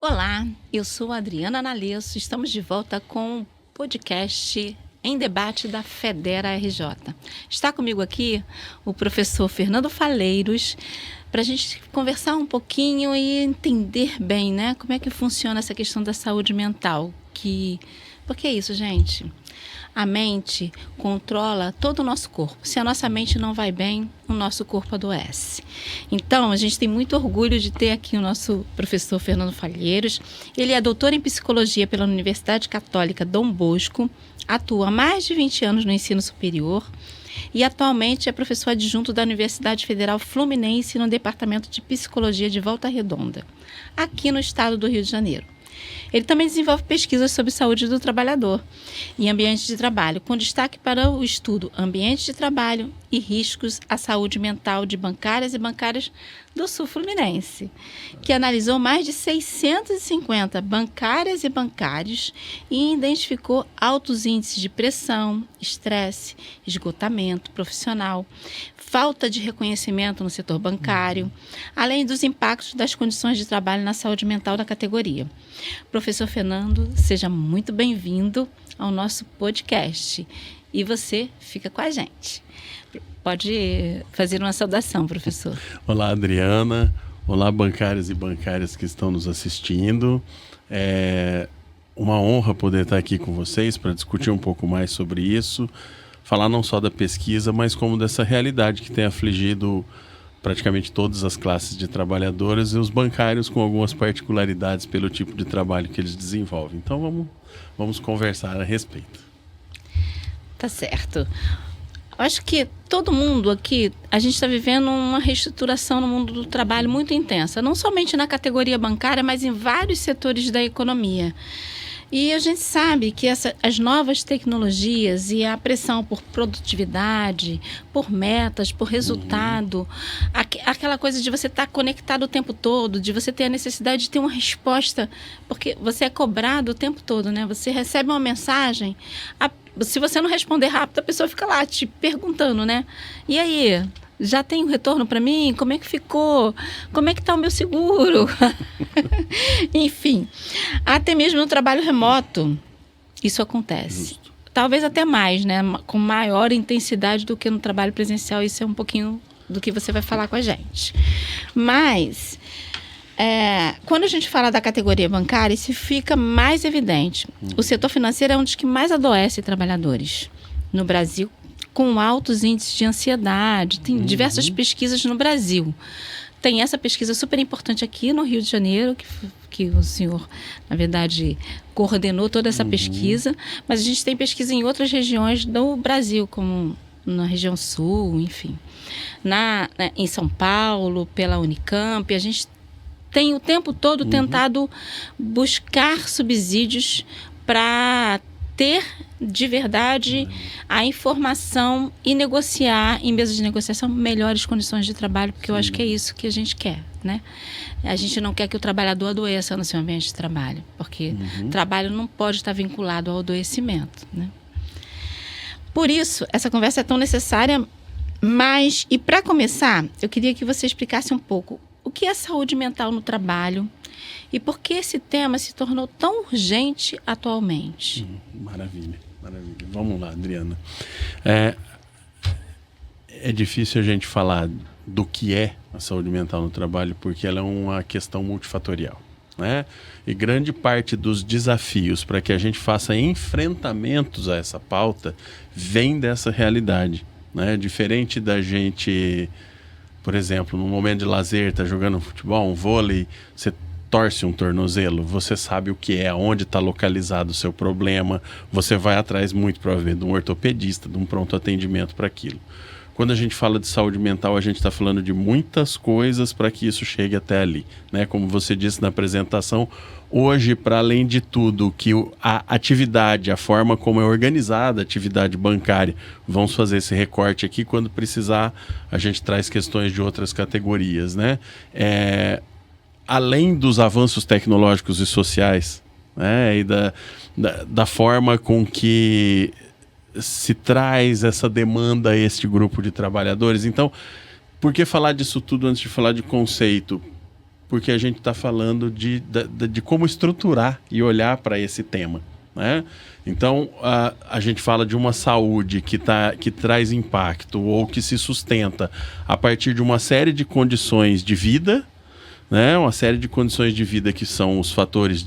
Olá, eu sou a Adriana Nalesso. Estamos de volta com o podcast Em Debate da Federa RJ. Está comigo aqui o professor Fernando Faleiros para a gente conversar um pouquinho e entender bem, né, como é que funciona essa questão da saúde mental. Porque é isso, gente. A mente controla todo o nosso corpo. Se a nossa mente não vai bem, o nosso corpo adoece. Então, a gente tem muito orgulho de ter aqui o nosso professor Fernando Faleiros. Ele é doutor em psicologia pela Universidade Católica Dom Bosco, atua há mais de 20 anos no ensino superior e atualmente é professor adjunto da Universidade Federal Fluminense no Departamento de Psicologia de Volta Redonda, aqui no estado do Rio de Janeiro. Ele também desenvolve pesquisas sobre saúde do trabalhador e ambiente de trabalho, com destaque para o estudo ambiente de trabalho e riscos à saúde mental de bancárias e bancários do Sul Fluminense, que analisou mais de 650 bancárias e bancários e identificou altos índices de pressão, estresse, esgotamento profissional, falta de reconhecimento no setor bancário, além dos impactos das condições de trabalho na saúde mental da categoria. Professor Fernando, seja muito bem-vindo ao nosso podcast. E você fica com a gente. Pode fazer uma saudação, professor. Olá, Adriana. Olá, bancários e bancárias que estão nos assistindo. É uma honra poder estar aqui com vocês para discutir um pouco mais sobre isso. Falar não só da pesquisa, mas como dessa realidade que tem afligido praticamente todas as classes de trabalhadores e os bancários com algumas particularidades pelo tipo de trabalho que eles desenvolvem. Então vamos conversar a respeito. Tá certo. Eu acho que todo mundo aqui, a gente está vivendo uma reestruturação no mundo do trabalho muito intensa, não somente na categoria bancária, mas em vários setores da economia. E a gente sabe que as novas tecnologias e a pressão por produtividade, por metas, por resultado, aquela coisa de você estar conectado o tempo todo, de você ter a necessidade de ter uma resposta, porque você é cobrado o tempo todo, né? Você recebe uma mensagem, se você não responder rápido, a pessoa fica lá te perguntando, né? E aí? Já tem um retorno para mim? Como é que ficou? Como é que está o meu seguro? Enfim, até mesmo no trabalho remoto, isso acontece. Justo. Talvez até mais, né? Com maior intensidade do que no trabalho presencial. Isso é um pouquinho do que você vai falar com a gente. Mas, quando a gente fala da categoria bancária, isso fica mais evidente. O setor financeiro é um dos que mais adoece trabalhadores no Brasil, com altos índices de ansiedade. Tem diversas pesquisas no Brasil. Tem essa pesquisa super importante aqui no Rio de Janeiro, que o senhor, na verdade, coordenou toda essa pesquisa, mas a gente tem pesquisa em outras regiões do Brasil, como na região sul, enfim. Em São Paulo, pela Unicamp, a gente tem o tempo todo tentado buscar subsídios para ter de verdade a informação e negociar, em mesa de negociação, melhores condições de trabalho, porque eu acho que é isso que a gente quer, né? A gente não quer que o trabalhador adoeça no seu ambiente de trabalho, porque trabalho não pode estar vinculado ao adoecimento, né? Por isso, essa conversa é tão necessária, mas, e para começar, eu queria que você explicasse um pouco o que é saúde mental no trabalho, e por que esse tema se tornou tão urgente atualmente? Maravilha. Vamos lá, Adriana. É difícil a gente falar do que é a saúde mental no trabalho, porque ela é uma questão multifatorial, né? E grande parte dos desafios para que a gente faça enfrentamentos a essa pauta vem dessa realidade, né? Diferente da gente, por exemplo, num momento de lazer, tá jogando futebol, um vôlei, você torce um tornozelo, você sabe o que é, onde está localizado o seu problema, você vai atrás muito provavelmente de um ortopedista, de um pronto atendimento para aquilo. Quando a gente fala de saúde mental, a gente está falando de muitas coisas para que isso chegue até ali, né? Como você disse na apresentação, hoje, para além de tudo, que a atividade, a forma como é organizada a atividade bancária, vamos fazer esse recorte aqui, quando precisar, a gente traz questões de outras categorias, né? Além dos avanços tecnológicos e sociais, né, e da forma com que se traz essa demanda a este grupo de trabalhadores. Então, por que falar disso tudo antes de falar de conceito? porque a gente está falando de como estruturar e olhar para esse tema, né? Então, a gente fala de uma saúde que traz impacto ou que se sustenta a partir de uma série de condições de vida, né? Uma série de condições de vida que são os fatores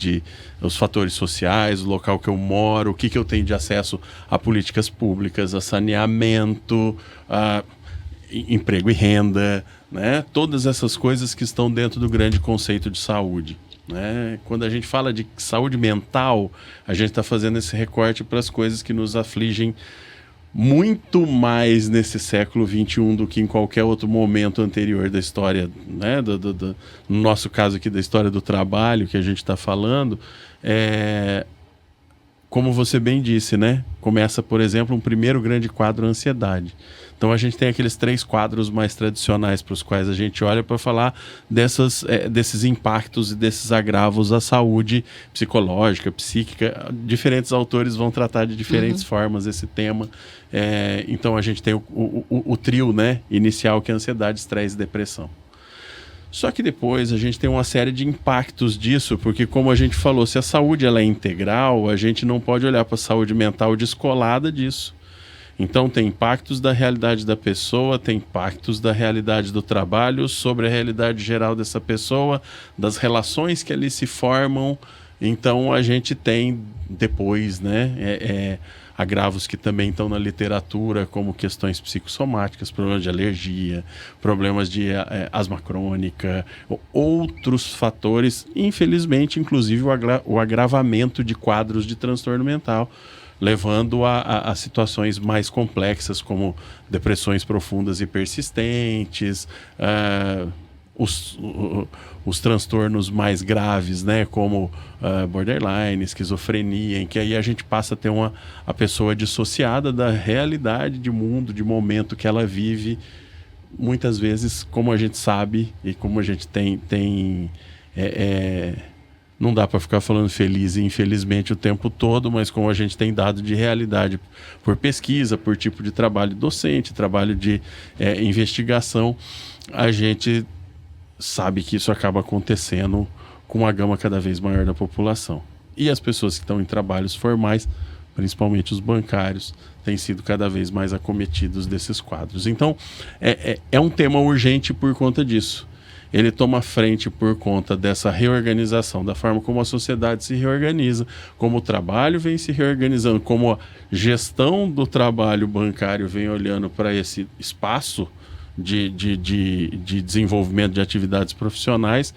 sociais, o local que eu moro, o que eu tenho de acesso a políticas públicas, a saneamento, a emprego e renda, né? Todas essas coisas que estão dentro do grande conceito de saúde, né? Quando a gente fala de saúde mental, a gente está fazendo esse recorte para as coisas que nos afligem muito mais nesse século XXI do que em qualquer outro momento anterior da história, né? No nosso caso aqui, da história do trabalho que a gente está falando, como você bem disse, né? Começa, por exemplo, um primeiro grande quadro, a ansiedade. Então a gente tem aqueles 3 quadros mais tradicionais para os quais a gente olha para falar desses impactos e desses agravos à saúde psicológica, psíquica. Diferentes autores vão tratar de diferentes formas esse tema. Então a gente tem o trio, né, inicial, que é ansiedade, estresse e depressão. Só que depois a gente tem uma série de impactos disso, porque como a gente falou, se a saúde ela é integral, a gente não pode olhar para a saúde mental descolada disso. Então tem impactos da realidade da pessoa, tem impactos da realidade do trabalho sobre a realidade geral dessa pessoa, das relações que ali se formam. Então a gente tem depois, né, agravos que também estão na literatura, como questões psicossomáticas, problemas de alergia, problemas de asma crônica, outros fatores, infelizmente, inclusive o agravamento de quadros de transtorno mental, levando a situações mais complexas, como depressões profundas e persistentes, os transtornos mais graves, né, como borderline, esquizofrenia, em que aí a gente passa a ter a pessoa dissociada da realidade de mundo, de momento que ela vive, muitas vezes, como a gente sabe e como a gente tem não dá para ficar falando feliz e infelizmente o tempo todo, mas como a gente tem dado de realidade por pesquisa, por tipo de trabalho docente, trabalho de investigação, a gente sabe que isso acaba acontecendo com uma gama cada vez maior da população. E as pessoas que estão em trabalhos formais, principalmente os bancários, têm sido cada vez mais acometidos desses quadros. Então, é um tema urgente por conta disso. Ele toma frente por conta dessa reorganização, da forma como a sociedade se reorganiza, como o trabalho vem se reorganizando, como a gestão do trabalho bancário vem olhando para esse espaço de desenvolvimento de atividades profissionais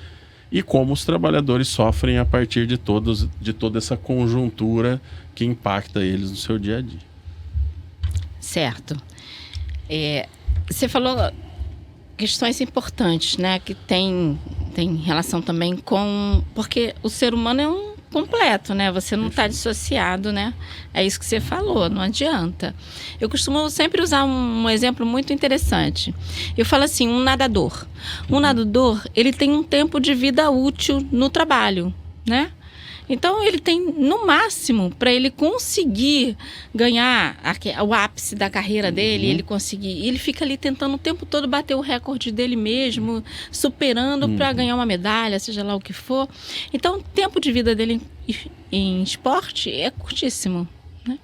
e como os trabalhadores sofrem a partir de toda essa conjuntura que impacta eles no seu dia a dia. Certo. Você falou questões importantes, né, que tem relação também com... Porque o ser humano é um completo, né? Você não está dissociado, né? É isso que você falou, não adianta. Eu costumo sempre usar um exemplo muito interessante. Eu falo assim, um nadador. Um nadador, ele tem um tempo de vida útil no trabalho, né? Então, ele tem, no máximo, para ele conseguir ganhar o ápice da carreira dele, ele fica ali tentando o tempo todo bater o recorde dele mesmo, superando para ganhar uma medalha, seja lá o que for. Então, o tempo de vida dele em esporte é curtíssimo, né?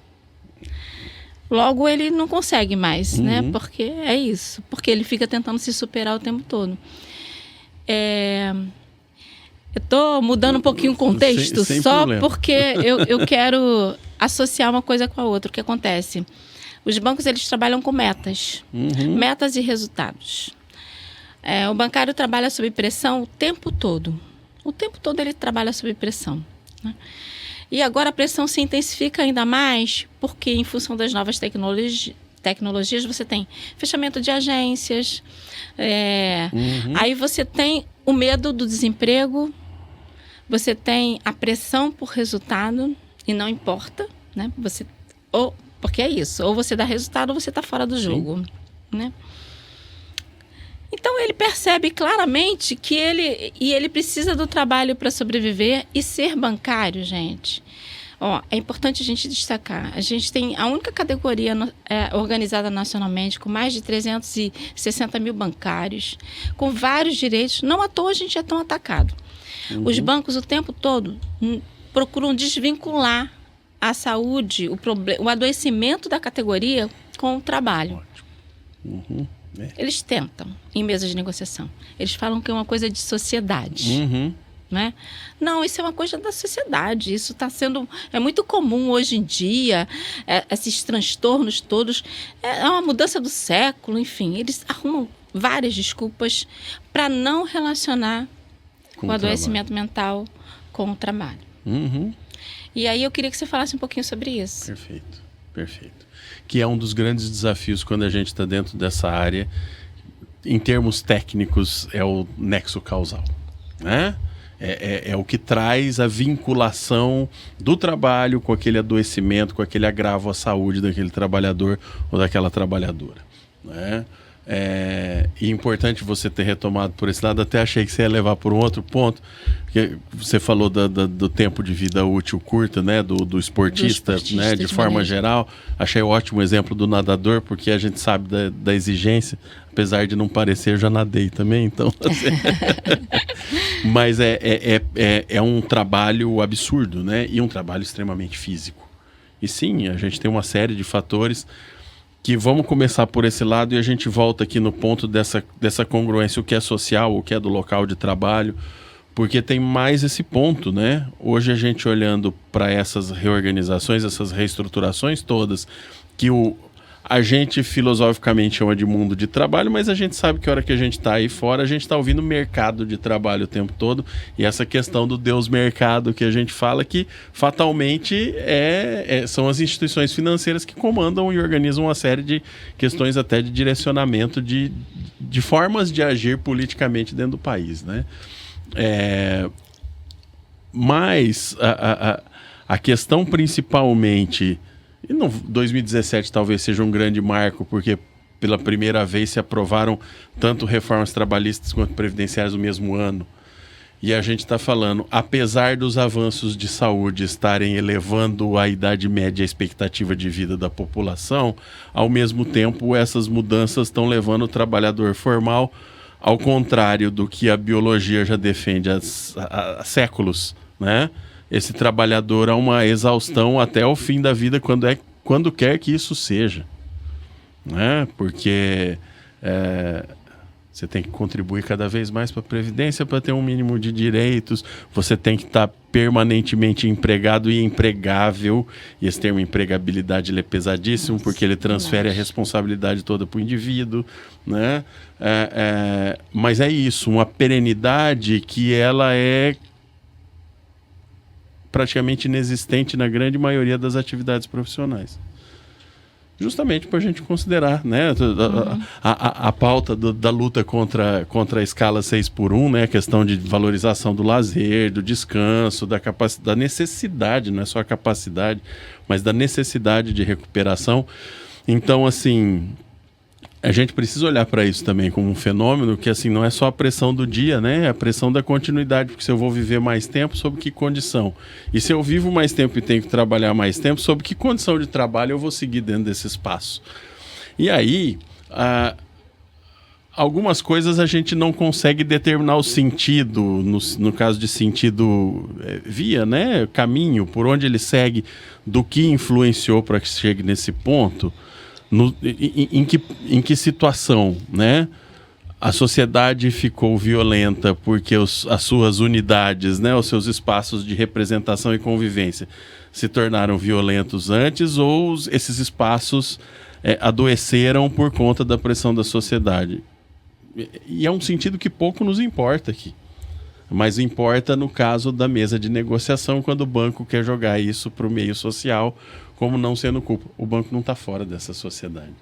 Logo, ele não consegue mais, né? Porque é isso. Porque ele fica tentando se superar o tempo todo. Eu estou mudando um pouquinho o contexto, sem só problema. Porque eu quero associar uma coisa com a outra. O que acontece? Os bancos, eles trabalham com metas. Metas e resultados. O bancário trabalha sob pressão o tempo todo. O tempo todo ele trabalha sob pressão, né? E agora a pressão se intensifica ainda mais porque, em função das novas tecnologias, você tem fechamento de agências. Aí você tem o medo do desemprego. Você tem a pressão por resultado, e não importa, né? Porque é isso, ou você dá resultado ou você está fora do jogo, né? Então ele percebe claramente que ele precisa do trabalho para sobreviver e ser bancário, gente. É importante a gente destacar, a gente tem a única categoria organizada nacionalmente com mais de 360 mil bancários, com vários direitos, não à toa a gente é tão atacado. Os bancos o tempo todo procuram desvincular a saúde, o adoecimento da categoria com o trabalho. Eles tentam, em mesas de negociação. Eles falam que é uma coisa de sociedade. Né? Não, isso é uma coisa da sociedade. Isso está sendo... É muito comum hoje em dia, esses transtornos todos. É uma mudança do século, enfim. Eles arrumam várias desculpas para não relacionar o adoecimento mental com o trabalho. E aí eu queria que você falasse um pouquinho sobre isso. Perfeito. Que é um dos grandes desafios quando a gente está dentro dessa área. Em termos técnicos, é o nexo causal, né? É o que traz a vinculação do trabalho com aquele adoecimento, com aquele agravo à saúde daquele trabalhador ou daquela trabalhadora, né? E é importante você ter retomado por esse lado. Até achei que você ia levar por um outro ponto, porque você falou do tempo de vida útil curta, né? Do esportista, né? De forma geral. Achei ótimo exemplo do nadador, porque a gente sabe da exigência, apesar de não parecer, eu já nadei também, então mas é um trabalho absurdo, né? E um trabalho extremamente físico. E sim, a gente tem uma série de fatores que vamos começar por esse lado e a gente volta aqui no ponto dessa congruência, o que é social, o que é do local de trabalho, porque tem mais esse ponto, né? Hoje a gente olhando para essas reorganizações, essas reestruturações todas, que a gente filosoficamente chama de mundo de trabalho, mas a gente sabe que a hora que a gente está aí fora, a gente está ouvindo mercado de trabalho o tempo todo, e essa questão do Deus mercado que a gente fala, que fatalmente são as instituições financeiras que comandam e organizam uma série de questões até de direcionamento de formas de agir politicamente dentro do país, né? Mas a questão principalmente... E 2017 talvez seja um grande marco, porque pela primeira vez se aprovaram tanto reformas trabalhistas quanto previdenciárias no mesmo ano. E a gente está falando, apesar dos avanços de saúde estarem elevando a idade média e a expectativa de vida da população, ao mesmo tempo essas mudanças estão levando o trabalhador formal, ao contrário do que a biologia já defende há séculos, né? Esse trabalhador a uma exaustão até o fim da vida, quando quer que isso seja, né? Porque você tem que contribuir cada vez mais para a Previdência para ter um mínimo de direitos, você tem que estar permanentemente empregado e empregável, e esse termo empregabilidade ele é pesadíssimo, porque ele transfere a responsabilidade toda para o indivíduo, né? Mas é isso, uma perenidade que ela é praticamente inexistente na grande maioria das atividades profissionais. Justamente para a gente considerar, né, a pauta da luta contra a escala 6x1, né, a questão de valorização do lazer, do descanso, da necessidade, não é só a capacidade, mas da necessidade de recuperação. Então, assim, a gente precisa olhar para isso também como um fenômeno que, assim, não é só a pressão do dia, né? É a pressão da continuidade, porque se eu vou viver mais tempo, sob que condição? E se eu vivo mais tempo e tenho que trabalhar mais tempo, sob que condição de trabalho eu vou seguir dentro desse espaço? E aí, algumas coisas a gente não consegue determinar o sentido, no caso de sentido via, né? Caminho, por onde ele segue, do que influenciou para que chegue nesse ponto. Em que situação, né? A sociedade ficou violenta porque as suas unidades, né, os seus espaços de representação e convivência se tornaram violentos antes, ou esses espaços adoeceram por conta da pressão da sociedade. E é um sentido que pouco nos importa aqui. Mas importa no caso da mesa de negociação, quando o banco quer jogar isso para o meio social, como não sendo culpa. O banco não está fora dessa sociedade.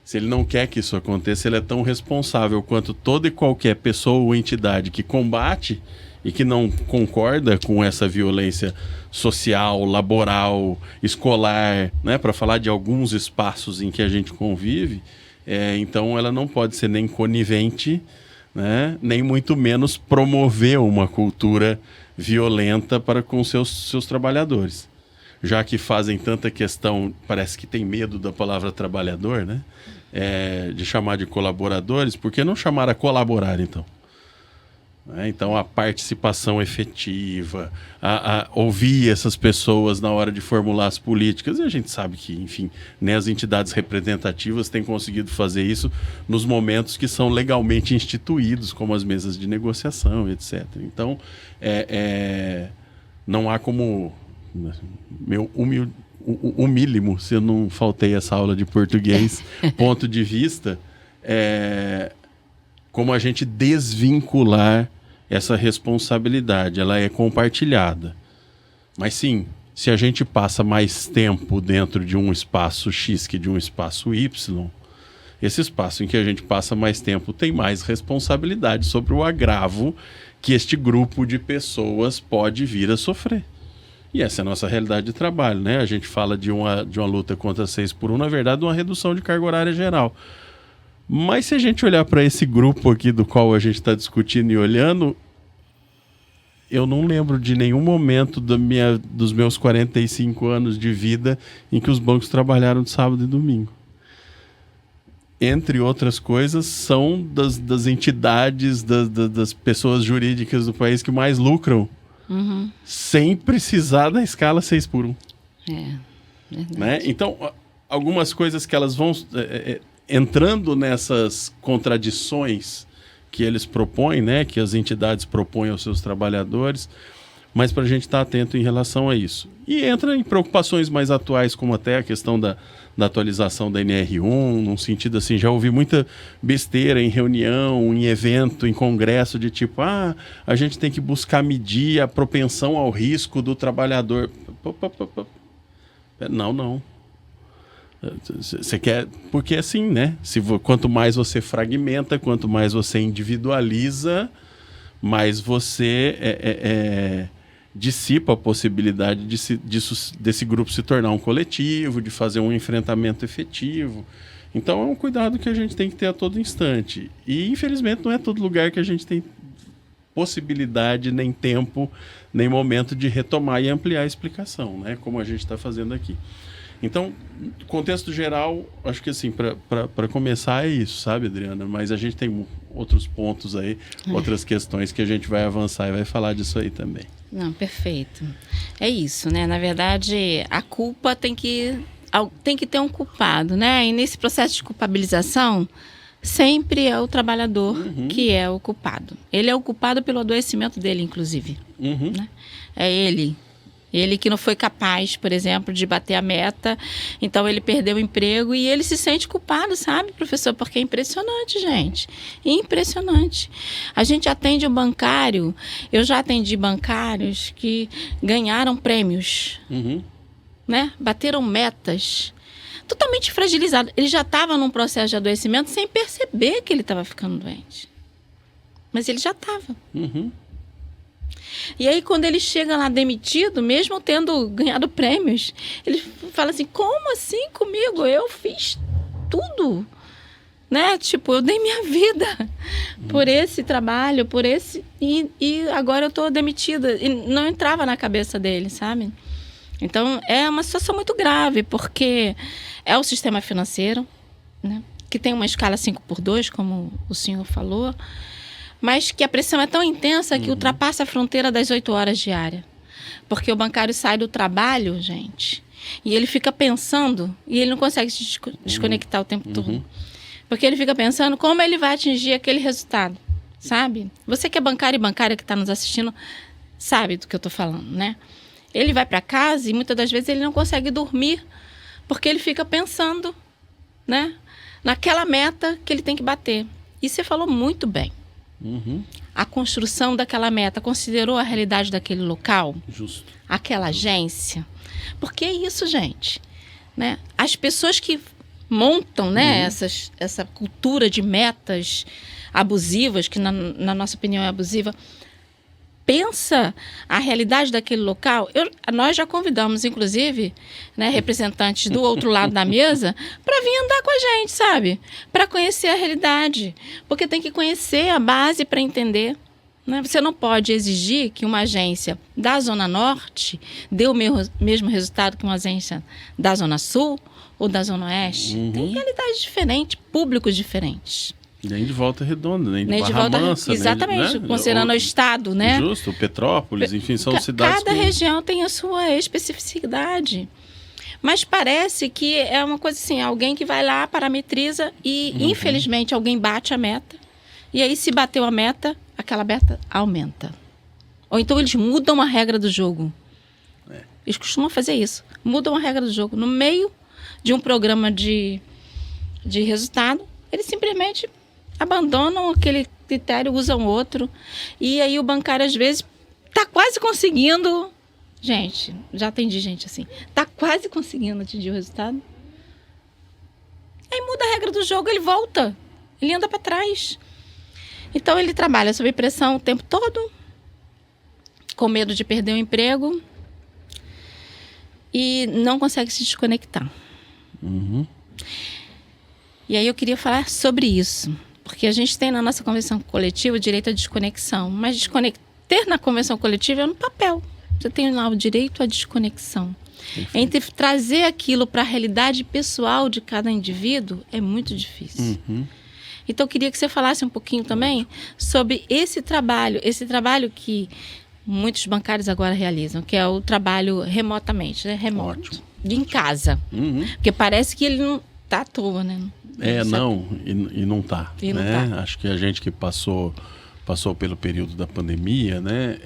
Se ele não quer que isso aconteça, ele é tão responsável quanto toda e qualquer pessoa ou entidade que combate e que não concorda com essa violência social, laboral, escolar, né, para falar de alguns espaços em que a gente convive. Então ela não pode ser nem conivente, né, nem muito menos promover uma cultura violenta para com seus trabalhadores. já que fazem tanta questão, parece que tem medo da palavra trabalhador, né? De chamar de colaboradores, por que não chamar a colaborar, então? Então, a participação efetiva, a ouvir essas pessoas na hora de formular as políticas. E a gente sabe que, enfim, né, as entidades representativas têm conseguido fazer isso nos momentos que são legalmente instituídos, como as mesas de negociação, etc. Então, não há como... Meu humílimo, se eu não faltei essa aula de português, ponto de vista, como a gente desvincular essa responsabilidade. Ela é compartilhada. Mas sim, se a gente passa mais tempo dentro de um espaço X que de um espaço Y, esse espaço em que a gente passa mais tempo tem mais responsabilidade sobre o agravo que este grupo de pessoas pode vir a sofrer. E essa é a nossa realidade de trabalho, né? A gente fala de uma luta contra 6x1, na verdade, uma redução de carga horária geral. Mas se a gente olhar para esse grupo aqui do qual a gente está discutindo e olhando, eu não lembro de nenhum momento dos meus 45 anos de vida em que os bancos trabalharam de sábado e domingo. Entre outras coisas, são das entidades, das pessoas jurídicas do país que mais lucram, sem precisar da escala 6x1. Verdade. Né? Então, algumas coisas que elas vão... entrando nessas contradições que eles propõem, né, que as entidades propõem aos seus trabalhadores, mas para a gente estar atento em relação a isso. E entra em preocupações mais atuais, como até a questão da atualização da NR1, num sentido assim, já ouvi muita besteira em reunião, em evento, em congresso, de tipo, a gente tem que buscar medir a propensão ao risco do trabalhador. Não. Você quer... Porque assim, né? Quanto mais você fragmenta, quanto mais você individualiza, mais você dissipa a possibilidade desse grupo se tornar um coletivo, de fazer um enfrentamento efetivo. Então é um cuidado que a gente tem que ter a todo instante. E infelizmente não é todo lugar que a gente tem possibilidade, nem tempo, nem momento de retomar e ampliar a explicação, né? Como a gente está fazendo aqui. Então, contexto geral, acho que assim, para começar é isso, sabe, Adriana? Mas a gente tem outros pontos aí, outras questões que a gente vai avançar e vai falar disso aí também. Não, perfeito. É isso, né? Na verdade, a culpa tem que ter um culpado, né? E nesse processo de culpabilização, sempre é o trabalhador que é o culpado. Ele é o culpado pelo adoecimento dele, inclusive. Né? É ele. Ele que não foi capaz, por exemplo, de bater a meta, então ele perdeu o emprego e ele se sente culpado, sabe, professor? Porque é impressionante, gente. Impressionante. A gente atende um bancário, eu já atendi bancários que ganharam prêmios, né? Bateram metas, totalmente fragilizado. Ele já estava num processo de adoecimento sem perceber que ele estava ficando doente. Mas ele já estava. E aí, quando ele chega lá demitido, mesmo tendo ganhado prêmios, ele fala assim, como assim comigo? Eu fiz tudo, né? Tipo, eu dei minha vida por esse trabalho, por esse... E agora eu estou demitida. E não entrava na cabeça dele, sabe? Então, é uma situação muito grave, porque é o sistema financeiro, né? Que tem uma escala 5x2, como o senhor falou, mas que a pressão é tão intensa que ultrapassa a fronteira das 8 horas diárias. Porque o bancário sai do trabalho, gente, e ele fica pensando, e ele não consegue se desconectar o tempo todo. Porque ele fica pensando como ele vai atingir aquele resultado, sabe? Você que é bancário e bancária que está nos assistindo, sabe do que eu estou falando, né? Ele vai para casa e muitas das vezes ele não consegue dormir, porque ele fica pensando, né, naquela meta que ele tem que bater. E você falou muito bem. A construção daquela meta considerou a realidade daquele local? Justo. Aquela agência? Porque é isso, gente, né? As pessoas que montam, né, essa cultura de metas abusivas, que na nossa opinião é abusiva, pensa a realidade daquele local. Nós já convidamos, inclusive, né, representantes do outro lado da mesa para vir andar com a gente, sabe? Para conhecer a realidade. Porque tem que conhecer a base para entender, Né? Você não pode exigir que uma agência da Zona Norte dê o mesmo resultado que uma agência da Zona Sul ou da Zona Oeste. Tem realidades diferentes, públicos diferentes. Nem de Volta Redonda, nem de Nem Barra de Volta, Mansa. exatamente, Nem de, né? Considerando o estado, né? Justo, Petrópolis, enfim, são cidades... Cada região tem a sua especificidade. Mas parece que é uma coisa assim, alguém que vai lá, parametriza e, infelizmente, alguém bate a meta. E aí, se bateu a meta, aquela meta aumenta. Ou então eles mudam a regra do jogo. Eles costumam fazer isso. Mudam a regra do jogo. No meio de um programa de resultado, eles simplesmente abandonam aquele critério, usam outro. E aí o bancário, às vezes, está quase conseguindo... Gente, já atendi gente assim. Está quase conseguindo atingir o resultado. Aí muda a regra do jogo, ele volta. Ele anda para trás. Então, ele trabalha sob pressão o tempo todo, com medo de perder o emprego e não consegue se desconectar. E aí eu queria falar sobre isso, porque a gente tem na nossa convenção coletiva o direito à desconexão, mas ter na convenção coletiva é no papel. Você tem lá o direito à desconexão. Entre trazer aquilo para a realidade pessoal de cada indivíduo é muito difícil. Então, eu queria que você falasse um pouquinho também sobre esse trabalho que muitos bancários agora realizam, que é o trabalho remotamente, né? Remoto. Ótimo. Em casa. Porque parece que ele não está à toa, né? E não está. E não né? tá. Acho que a gente que passou pelo período da pandemia, né?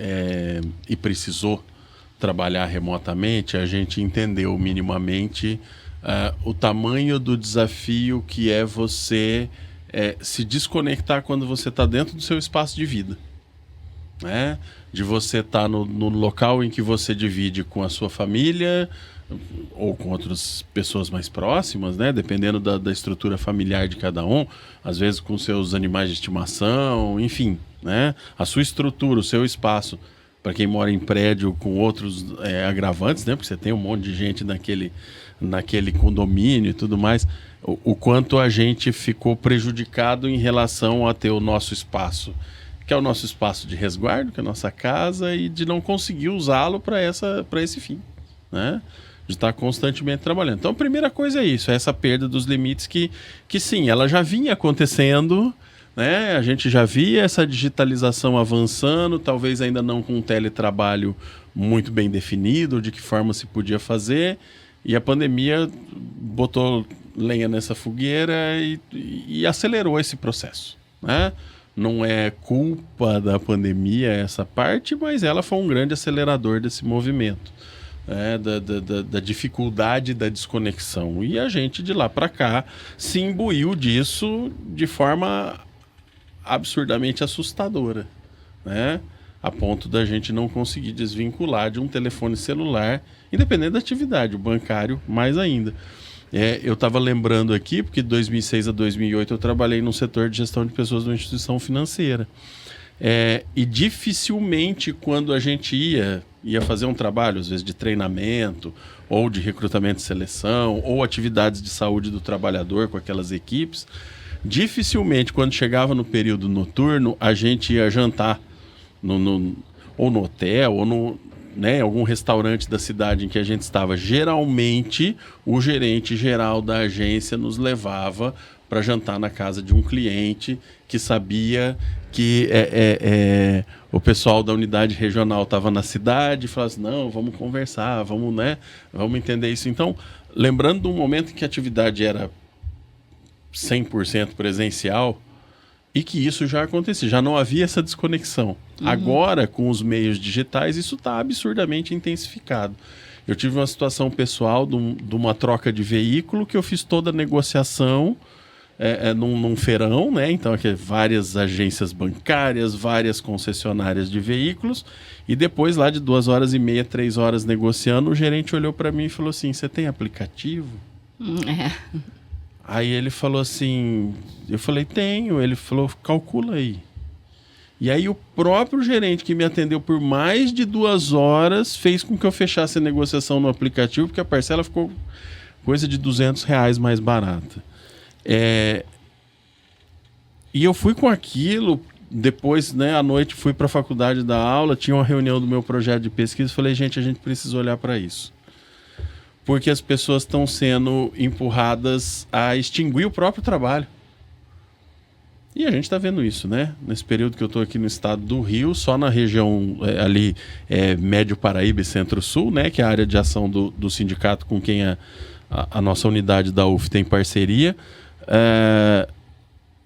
E precisou trabalhar remotamente, a gente entendeu minimamente o tamanho do desafio que é você se desconectar quando você está dentro do seu espaço de vida. Né? De você estar no local em que você divide com a sua família ou com outras pessoas mais próximas, né? Dependendo da estrutura familiar de cada um, às vezes com seus animais de estimação, enfim, né? A sua estrutura, o seu espaço, para quem mora em prédio com outros agravantes, né? Porque você tem um monte de gente naquele condomínio e tudo mais, o quanto a gente ficou prejudicado em relação a ter o nosso espaço, que é o nosso espaço de resguardo, que é a nossa casa, e de não conseguir usá-lo para esse fim, né? De estar constantemente trabalhando. Então, a primeira coisa é isso, é essa perda dos limites que sim, ela já vinha acontecendo, né? A gente já via essa digitalização avançando, talvez ainda não com um teletrabalho muito bem definido, de que forma se podia fazer, e a pandemia botou lenha nessa fogueira e acelerou esse processo, né? Não é culpa da pandemia essa parte, mas ela foi um grande acelerador desse movimento, da dificuldade da desconexão. E a gente, de lá para cá, se imbuiu disso de forma absurdamente assustadora, né? A ponto da gente não conseguir desvincular de um telefone celular, independente da atividade, o bancário mais ainda. Eu estava lembrando aqui, porque de 2006 a 2008 eu trabalhei no setor de gestão de pessoas de uma instituição financeira. E dificilmente quando a gente ia fazer um trabalho, às vezes de treinamento, ou de recrutamento e seleção, ou atividades de saúde do trabalhador com aquelas equipes, dificilmente quando chegava no período noturno a gente ia jantar ou no hotel, ou em algum restaurante da cidade em que a gente estava. Geralmente, o gerente geral da agência nos levava para jantar na casa de um cliente que sabia que o pessoal da unidade regional estava na cidade e falava assim, não, vamos conversar, vamos entender isso. Então, lembrando de um momento em que a atividade era 100% presencial, e que isso já acontecia, já não havia essa desconexão. Agora, com os meios digitais, isso está absurdamente intensificado. Eu tive uma situação pessoal de uma troca de veículo que eu fiz toda a negociação num feirão, né? Então, aqui, várias agências bancárias, várias concessionárias de veículos, e depois, lá de 2h30, 3 horas negociando, o gerente olhou para mim e falou assim, você tem aplicativo? Aí ele falou assim, eu falei, tenho. Ele falou, calcula aí. E aí o próprio gerente que me atendeu por mais de 2 horas fez com que eu fechasse a negociação no aplicativo, porque a parcela ficou coisa de R$200 mais barata. E eu fui com aquilo depois, né, à noite fui para a faculdade dar aula, tinha uma reunião do meu projeto de pesquisa, falei, gente, a gente precisa olhar para isso. Porque as pessoas estão sendo empurradas a extinguir o próprio trabalho. E a gente está vendo isso, né? Nesse período que eu estou aqui no estado do Rio, só na região ali, Médio Paraíba e Centro-Sul, né? Que é a área de ação do sindicato com quem a nossa unidade da UF tem parceria.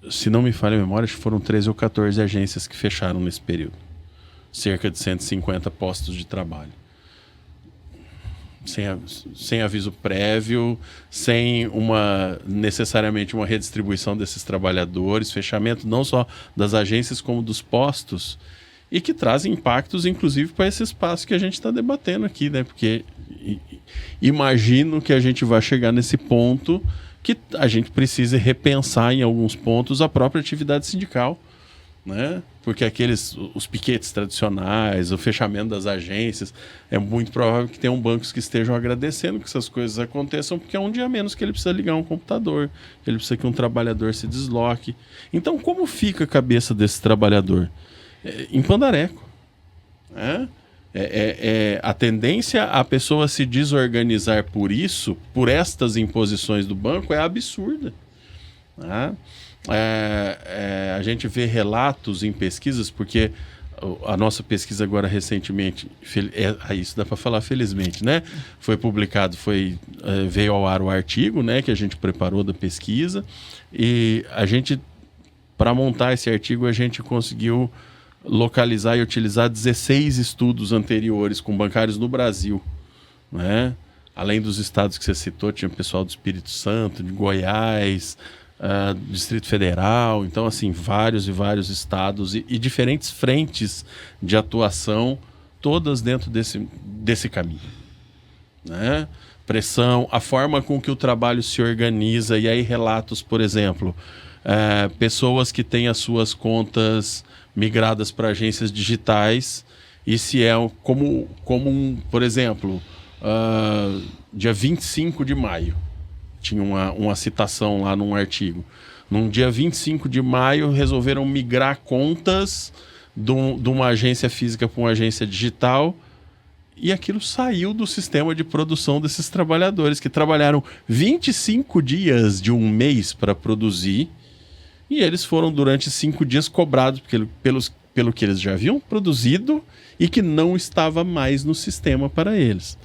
Se não me falha a memória, acho que foram 13 ou 14 agências que fecharam nesse período. Cerca de 150 postos de trabalho. Sem aviso prévio, sem necessariamente uma redistribuição desses trabalhadores, fechamento não só das agências como dos postos, e que traz impactos inclusive para esse espaço que a gente está debatendo aqui, né? Porque imagino que a gente vai chegar nesse ponto que a gente precisa repensar em alguns pontos a própria atividade sindical, né? Porque os piquetes tradicionais, o fechamento das agências, é muito provável que tenham bancos que estejam agradecendo que essas coisas aconteçam, porque é um dia menos que ele precisa ligar um computador, ele precisa que um trabalhador se desloque. Então, como fica a cabeça desse trabalhador? Em pandareco. A tendência a pessoa se desorganizar por isso, por estas imposições do banco, é absurda. A gente vê relatos em pesquisas, porque a nossa pesquisa agora recentemente, isso dá para falar felizmente, né? Foi publicado, veio ao ar o artigo, né, que a gente preparou da pesquisa, e a gente, para montar esse artigo, a gente conseguiu localizar e utilizar 16 estudos anteriores com bancários no Brasil, né? Além dos estados que você citou, tinha pessoal do Espírito Santo, de Goiás, Distrito Federal, então assim, vários e vários estados e diferentes frentes de atuação, todas dentro desse caminho, né? Pressão, a forma com que o trabalho se organiza, e aí relatos, por exemplo, pessoas que têm as suas contas migradas para agências digitais, e se como por exemplo, dia 25 de maio, tinha uma citação lá num artigo. Num dia 25 de maio, resolveram migrar contas de uma agência física para uma agência digital, e aquilo saiu do sistema de produção desses trabalhadores, que trabalharam 25 dias de um mês para produzir, e eles foram durante 5 dias cobrados pelo que eles já haviam produzido e que não estava mais no sistema para eles.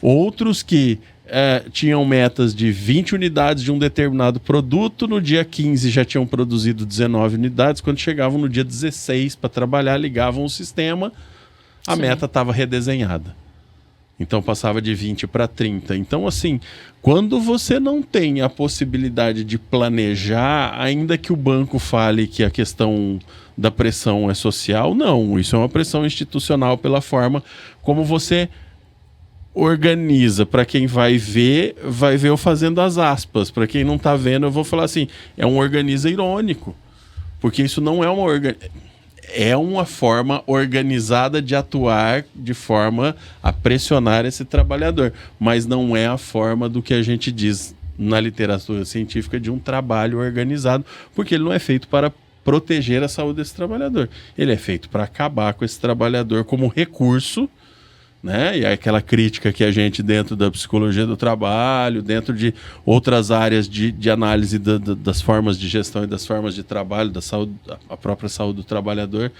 Outros que tinham metas de 20 unidades de um determinado produto, no dia 15 já tinham produzido 19 unidades, quando chegavam no dia 16 para trabalhar, ligavam o sistema, a meta estava redesenhada. Então passava de 20 para 30. Então, assim, quando você não tem a possibilidade de planejar, ainda que o banco fale que a questão da pressão é social, não, isso é uma pressão institucional pela forma como você organiza. Para quem vai ver eu fazendo as aspas. Para quem não está vendo, eu vou falar assim, é um organiza irônico. Porque isso não é uma forma organizada de atuar de forma a pressionar esse trabalhador. Mas não é a forma do que a gente diz na literatura científica de um trabalho organizado, porque ele não é feito para proteger a saúde desse trabalhador. Ele é feito para acabar com esse trabalhador como recurso, né? E é aquela crítica que a gente, dentro da psicologia do trabalho, dentro de outras áreas de análise das formas de gestão e das formas de trabalho, da saúde, a própria saúde do trabalhador,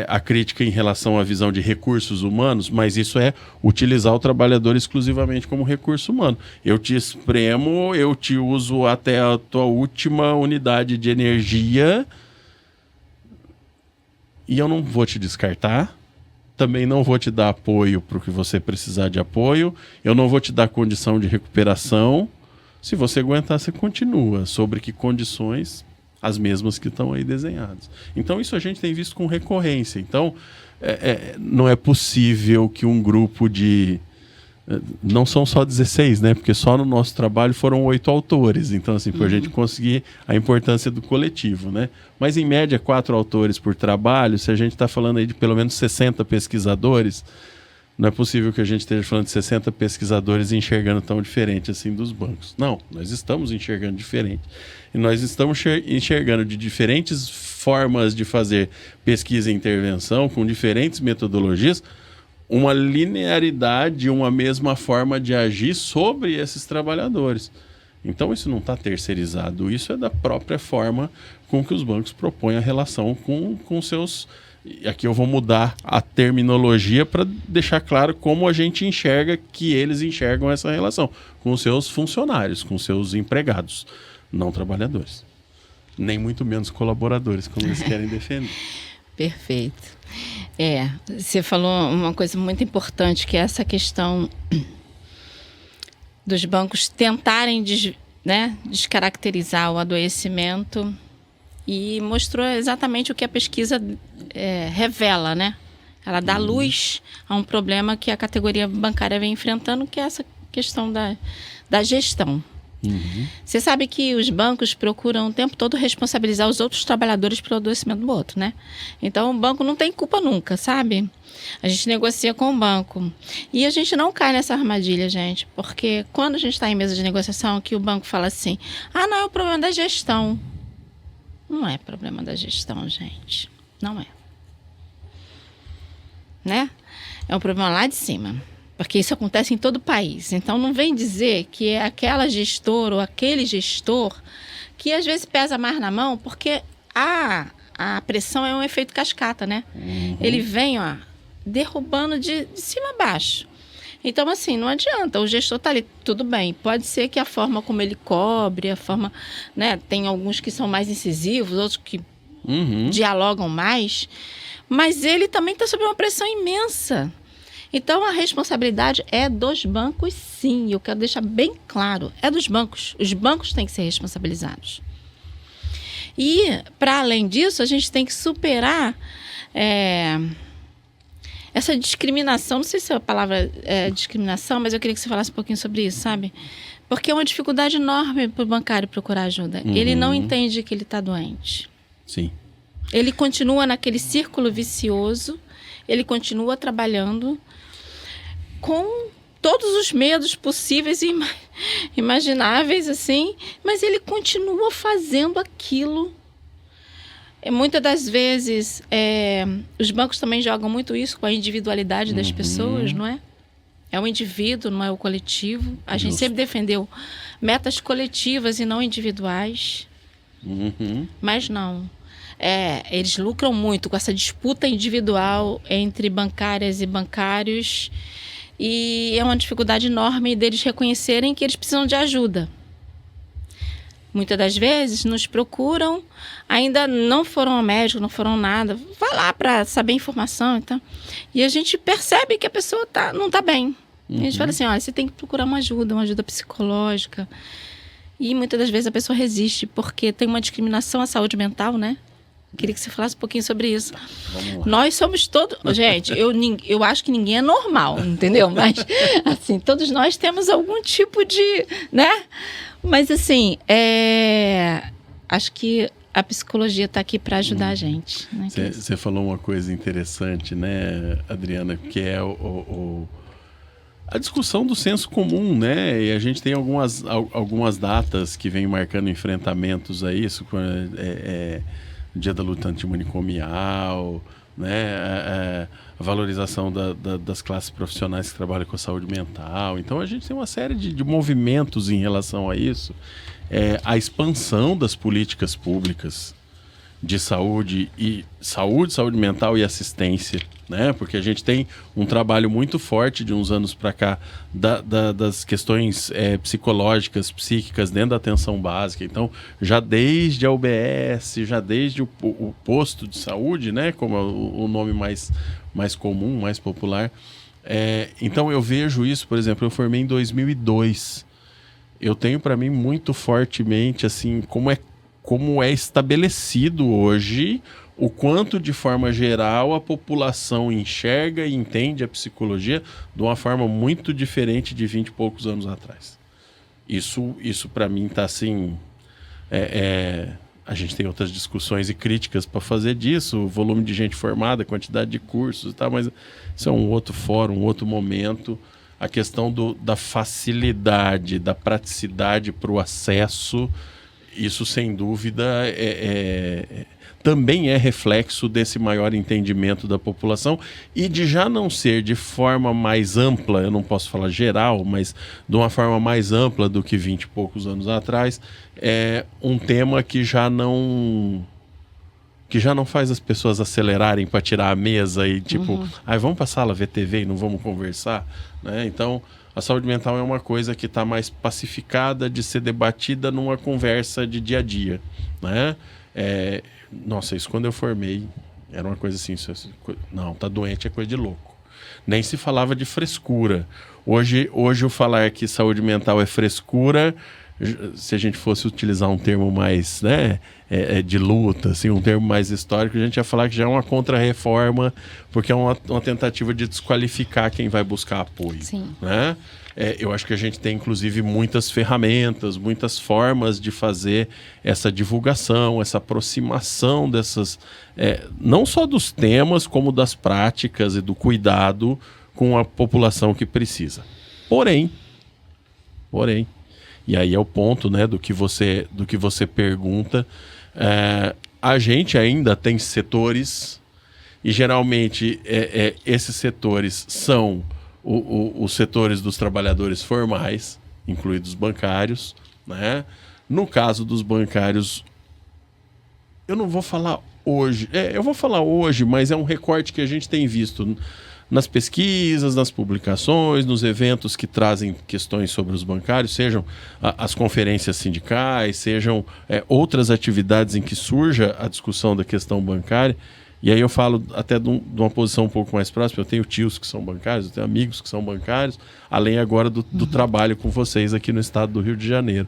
a crítica em relação à visão de recursos humanos, mas isso é utilizar o trabalhador exclusivamente como recurso humano. Eu te espremo, eu te uso até a tua última unidade de energia e eu não vou te descartar. Também não vou te dar apoio para o que você precisar de apoio. Eu não vou te dar condição de recuperação. Se você aguentar, você continua. Sobre que condições? As mesmas que estão aí desenhadas. Então, isso a gente tem visto com recorrência. Então, não é possível que um grupo de... Não são só 16, né? Porque só no nosso trabalho foram 8 autores. Então, assim, para a gente conseguir a importância do coletivo, né? Mas, em média, 4 autores por trabalho. Se a gente está falando aí de pelo menos 60 pesquisadores, não é possível que a gente esteja falando de 60 pesquisadores enxergando tão diferente assim dos bancos. Não, nós estamos enxergando diferente. E nós estamos enxergando de diferentes formas de fazer pesquisa e intervenção, com diferentes metodologias, uma linearidade, uma mesma forma de agir sobre esses trabalhadores. Então isso não está terceirizado, isso é da própria forma com que os bancos propõem a relação com seus... Aqui eu vou mudar a terminologia para deixar claro como a gente enxerga que eles enxergam essa relação com os seus funcionários, com os seus empregados, não trabalhadores. Nem muito menos colaboradores, como eles querem defender. Perfeito. Você falou uma coisa muito importante, que é essa questão dos bancos tentarem descaracterizar o adoecimento, e mostrou exatamente o que a pesquisa revela, né? Ela dá luz a um problema que a categoria bancária vem enfrentando, que é essa questão da gestão. Você sabe que os bancos procuram o tempo todo responsabilizar os outros trabalhadores pelo adoecimento do outro, né? Então, o banco não tem culpa nunca, sabe? A gente negocia com o banco. E a gente não cai nessa armadilha, gente. Porque quando a gente está em mesa de negociação, que o banco fala assim, não, é o problema da gestão. Não é problema da gestão, gente. Não é. Né? É um problema lá de cima. Porque isso acontece em todo o país. Então, não vem dizer que é aquela gestora ou aquele gestor que às vezes pesa mais na mão, porque a pressão é um efeito cascata, né? Ele vem, derrubando de cima a baixo. Então, assim, não adianta, o gestor está ali, tudo bem, pode ser que a forma como ele cobre, a forma, né, tem alguns que são mais incisivos, outros que dialogam mais, mas ele também está sob uma pressão imensa. Então, a responsabilidade é dos bancos, sim, eu quero deixar bem claro, é dos bancos, os bancos têm que ser responsabilizados. E, para além disso, a gente tem que superar... essa discriminação, não sei se a palavra é discriminação, mas eu queria que você falasse um pouquinho sobre isso, sabe? Porque é uma dificuldade enorme para o bancário procurar ajuda. Ele não entende que ele está doente. Sim. Ele continua naquele círculo vicioso, ele continua trabalhando com todos os medos possíveis e imagináveis, assim, mas ele continua fazendo aquilo. Muitas das vezes, os bancos também jogam muito isso com a individualidade das pessoas, não é? É o indivíduo, não é o coletivo. A gente sempre defendeu metas coletivas e não individuais. Mas não. Eles lucram muito com essa disputa individual entre bancárias e bancários. E é uma dificuldade enorme deles reconhecerem que eles precisam de ajuda. Muitas das vezes nos procuram, ainda não foram ao médico, não foram nada, vai lá para saber informação, então. E a gente percebe que a pessoa não está bem. A gente fala assim, olha, você tem que procurar uma ajuda psicológica. E muitas das vezes a pessoa resiste, porque tem uma discriminação à saúde mental, né? Queria que você falasse um pouquinho sobre isso. Vamos lá. Nós somos todos... Gente, eu acho que ninguém é normal, entendeu? Mas, assim, todos nós temos algum tipo de... né? Mas, assim, acho que a psicologia está aqui para ajudar a gente. Né? Você falou uma coisa interessante, né, Adriana, que é a discussão do senso comum, né? E a gente tem algumas datas que vêm marcando enfrentamentos a isso, Dia da Luta Antimanicomial, né? A valorização das classes profissionais que trabalham com a saúde mental. Então a gente tem uma série de movimentos em relação a isso. A expansão das políticas públicas de saúde mental e assistência, né? Porque a gente tem um trabalho muito forte de uns anos para cá das questões psicológicas, psíquicas dentro da atenção básica. Então, já desde a UBS, já desde o posto de saúde, né? Como é o nome mais comum, mais popular. Então, eu vejo isso, por exemplo, eu formei em 2002. Eu tenho para mim muito fortemente, assim, como é estabelecido hoje o quanto, de forma geral, a população enxerga e entende a psicologia de uma forma muito diferente de 20 e poucos anos atrás. Isso para mim está assim... a gente tem outras discussões e críticas para fazer disso, o volume de gente formada, a quantidade de cursos e tal, mas isso é um outro fórum, um outro momento. A questão da facilidade, da praticidade para o acesso... Isso, sem dúvida, também é reflexo desse maior entendimento da população e de já não ser de forma mais ampla, eu não posso falar geral, mas de uma forma mais ampla do que 20 e poucos anos atrás, é um tema que já não faz as pessoas acelerarem para tirar a mesa e tipo, vamos para a sala ver TV e não vamos conversar, né? Então, a saúde mental é uma coisa que está mais pacificada de ser debatida numa conversa de dia a dia, né? Nossa, isso quando eu formei era uma coisa assim, não, tá doente é coisa de louco. Nem se falava de frescura. Hoje o falar que saúde mental é frescura, se a gente fosse utilizar um termo mais, né, de luta, assim, um termo mais histórico, a gente ia falar que já é uma contra-reforma, porque é uma tentativa de desqualificar quem vai buscar apoio. Sim. Né? Eu acho que a gente tem, inclusive, muitas ferramentas, muitas formas de fazer essa divulgação, essa aproximação dessas, não só dos temas, como das práticas e do cuidado com a população que precisa. Porém, e aí é o ponto, né, do que você pergunta, a gente ainda tem setores, e geralmente esses setores são os setores dos trabalhadores formais, incluídos os bancários, né? No caso dos bancários, eu não vou falar hoje, eu vou falar hoje, mas é um recorte que a gente tem visto nas pesquisas, nas publicações, nos eventos que trazem questões sobre os bancários, sejam as conferências sindicais, sejam outras atividades em que surja a discussão da questão bancária. E aí eu falo até de uma posição um pouco mais próxima. Eu tenho tios que são bancários, eu tenho amigos que são bancários, além agora do trabalho com vocês aqui no estado do Rio de Janeiro.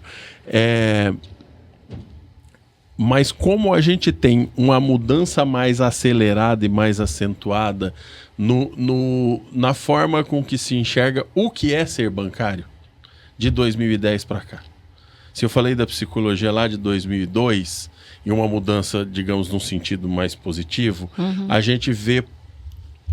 Mas como a gente tem uma mudança mais acelerada e mais acentuada na forma com que se enxerga o que é ser bancário, de 2010 para cá. Se eu falei da psicologia lá de 2002... e uma mudança, digamos, num sentido mais positivo, a gente vê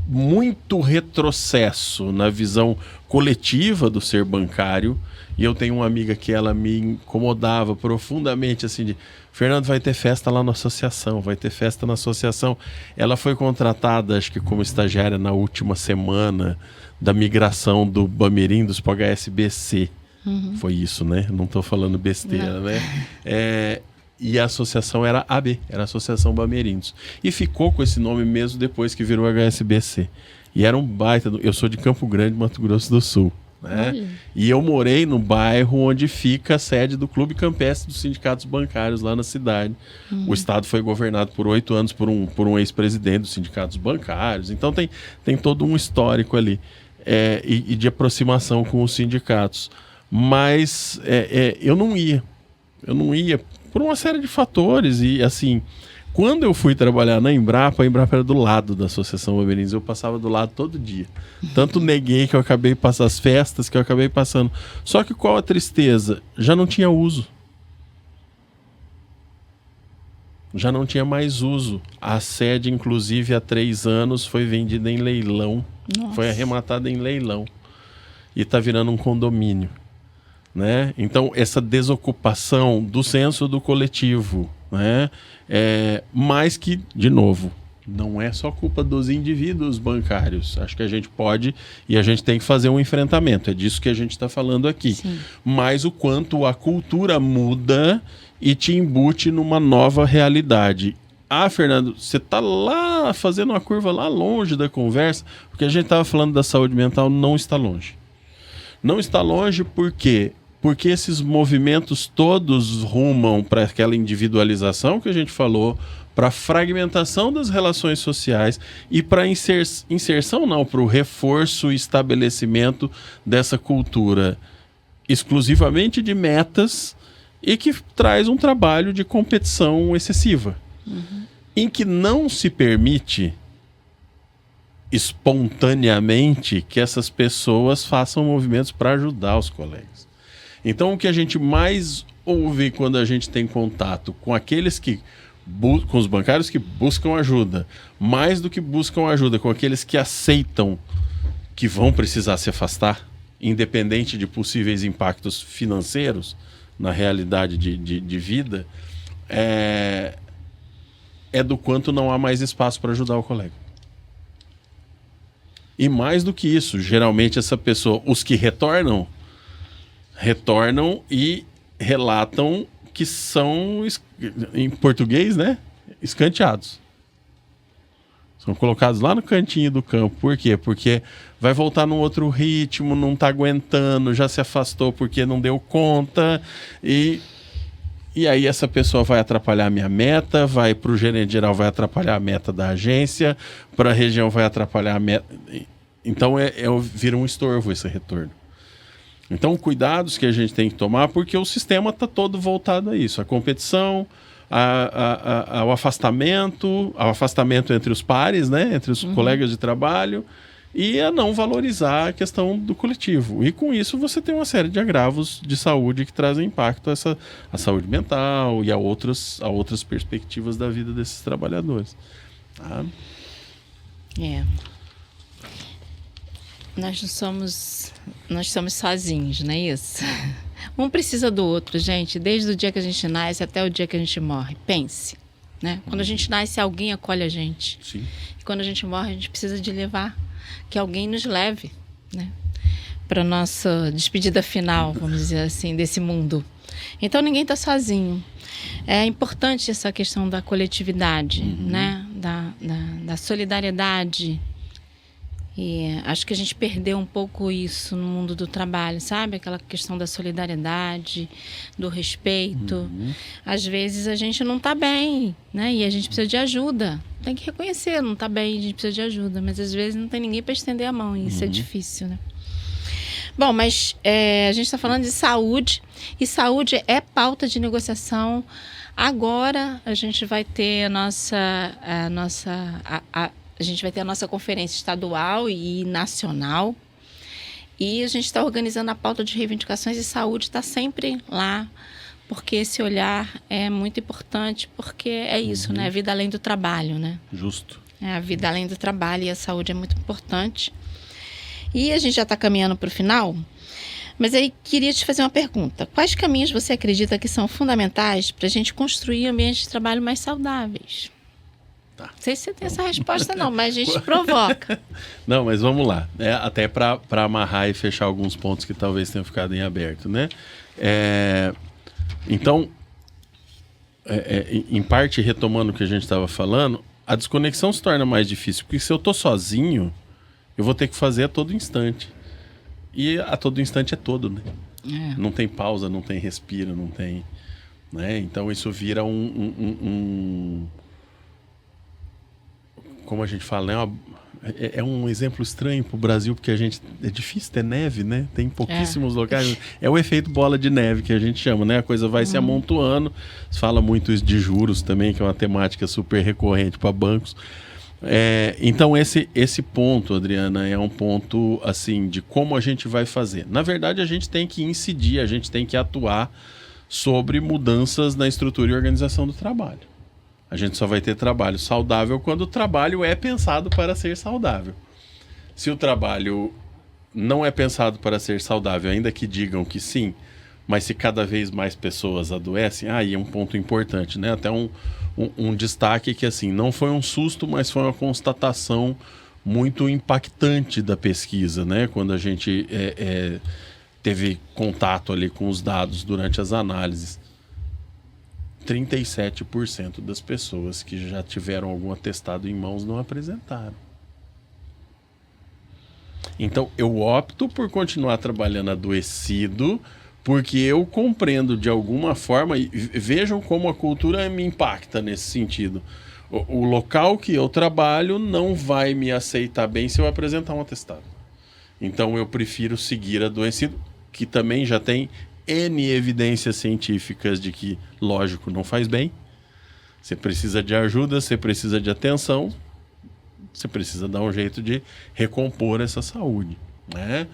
muito retrocesso na visão coletiva do ser bancário. E eu tenho uma amiga que ela me incomodava profundamente, assim, de Fernando, vai ter festa lá na associação, vai ter festa na associação. Ela foi contratada, acho que como estagiária na última semana da migração do Bamerindos para o HSBC. Foi isso, né? Não estou falando besteira, né? E a associação era AB, era a Associação Bamerindos. E ficou com esse nome mesmo depois que virou HSBC. E era um baita... Eu sou de Campo Grande, Mato Grosso do Sul. Né? E eu morei no bairro onde fica a sede do Clube Campestre dos Sindicatos Bancários lá na cidade. O estado foi governado por 8 anos por um ex-presidente dos sindicatos bancários. Então tem todo um histórico ali e de aproximação com os sindicatos. Mas eu não ia por uma série de fatores. E assim, quando eu fui trabalhar na Embrapa, a Embrapa era do lado da Associação Bamerindos, eu passava do lado todo dia. Tanto neguei que eu acabei passando as festas, que eu acabei passando. Só que qual a tristeza? Já não tinha uso. Já não tinha mais uso. A sede, inclusive, há 3 anos, foi vendida em leilão. Nossa. Foi arrematada em leilão. E está virando um condomínio. Né? Então, essa desocupação do senso do coletivo, né? Mas que, de novo, não é só culpa dos indivíduos bancários. Acho que a gente pode e a gente tem que fazer um enfrentamento. É disso que a gente está falando aqui. Sim. Mas o quanto a cultura muda e te embute numa nova realidade. Fernando, você está lá fazendo uma curva lá longe da conversa, porque a gente estava falando da saúde mental, não está longe. Não está longe porque esses movimentos todos rumam para aquela individualização que a gente falou, para a fragmentação das relações sociais e para a inserção, não, para o reforço e estabelecimento dessa cultura exclusivamente de metas e que traz um trabalho de competição excessiva, em que não se permite espontaneamente que essas pessoas façam movimentos para ajudar os colegas. Então, o que a gente mais ouve quando a gente tem contato com aqueles com os bancários que buscam ajuda, mais do que buscam ajuda, com aqueles que aceitam que vão precisar se afastar, independente de possíveis impactos financeiros na realidade de vida, é do quanto não há mais espaço para ajudar o colega. E mais do que isso, geralmente essa pessoa, os que retornam e relatam que são, em português, né? Escanteados. São colocados lá no cantinho do campo. Por quê? Porque vai voltar num outro ritmo, não está aguentando, já se afastou porque não deu conta. E aí essa pessoa vai atrapalhar a minha meta, vai para o gerente geral, vai atrapalhar a meta da agência, para a região vai atrapalhar a meta. Então vira um estorvo esse retorno. Então, cuidados que a gente tem que tomar, porque o sistema está todo voltado a isso. A competição, ao afastamento entre os pares, né? Entre os colegas de trabalho, e a não valorizar a questão do coletivo. E com isso você tem uma série de agravos de saúde que trazem impacto à saúde mental e a outras perspectivas da vida desses trabalhadores. Tá? Nós somos sozinhos, não é isso? Um precisa do outro, gente, desde o dia que a gente nasce até o dia que a gente morre. Pense, né? Quando a gente nasce, alguém acolhe a gente. Sim. E quando a gente morre, a gente precisa de levar, que alguém nos leve, né? Para a nossa despedida final, vamos dizer assim, desse mundo. Então, ninguém está sozinho. É importante essa questão da coletividade, né? Da solidariedade. E acho que a gente perdeu um pouco isso no mundo do trabalho, sabe? Aquela questão da solidariedade, do respeito. Às vezes a gente não está bem, né? E a gente precisa de ajuda. Tem que reconhecer, não está bem, a gente precisa de ajuda. Mas às vezes não tem ninguém para estender a mão e isso é difícil, né? Bom, mas a gente está falando de saúde e saúde é pauta de negociação. Agora a gente vai ter a gente vai ter a nossa conferência estadual e nacional e a gente está organizando a pauta de reivindicações e saúde está sempre lá, porque esse olhar é muito importante, porque é isso, né? A vida além do trabalho, né? Justo. A vida além do trabalho e a saúde é muito importante. E a gente já está caminhando para o final, mas aí queria te fazer uma pergunta. Quais caminhos você acredita que são fundamentais para a gente construir ambientes de trabalho mais saudáveis? Tá. Não sei se você tem essa resposta não, mas a gente provoca. Não, mas vamos lá. Até para amarrar e fechar alguns pontos que talvez tenham ficado em aberto, né? Então, em parte, retomando o que a gente estava falando, a desconexão se torna mais difícil, porque se eu estou sozinho, eu vou ter que fazer a todo instante. E a todo instante é todo, né? Não tem pausa, não tem respiro, não tem... Né? Então, isso vira como a gente fala, né? É um exemplo estranho para o Brasil, porque é difícil ter neve, né? Tem pouquíssimos locais. É o efeito bola de neve que a gente chama, né? A coisa vai se amontoando. Se fala muito isso de juros também, que é uma temática super recorrente para bancos. Então esse ponto, Adriana, é um ponto assim de como a gente vai fazer. Na verdade, a gente tem que incidir, a gente tem que atuar sobre mudanças na estrutura e organização do trabalho. A gente só vai ter trabalho saudável quando o trabalho é pensado para ser saudável. Se o trabalho não é pensado para ser saudável, ainda que digam que sim, mas se cada vez mais pessoas adoecem, aí é um ponto importante, né? Até um destaque que, assim, não foi um susto, mas foi uma constatação muito impactante da pesquisa, né? Quando a gente teve contato ali com os dados durante as análises. 37% das pessoas que já tiveram algum atestado em mãos não apresentaram. Então, eu opto por continuar trabalhando adoecido, porque eu compreendo de alguma forma, e vejam como a cultura me impacta nesse sentido. O local que eu trabalho não vai me aceitar bem se eu apresentar um atestado. Então, eu prefiro seguir adoecido, que também já tem N evidências científicas de que, lógico, não faz bem. Você precisa de ajuda, você precisa de atenção, você precisa dar um jeito de recompor essa saúde, né?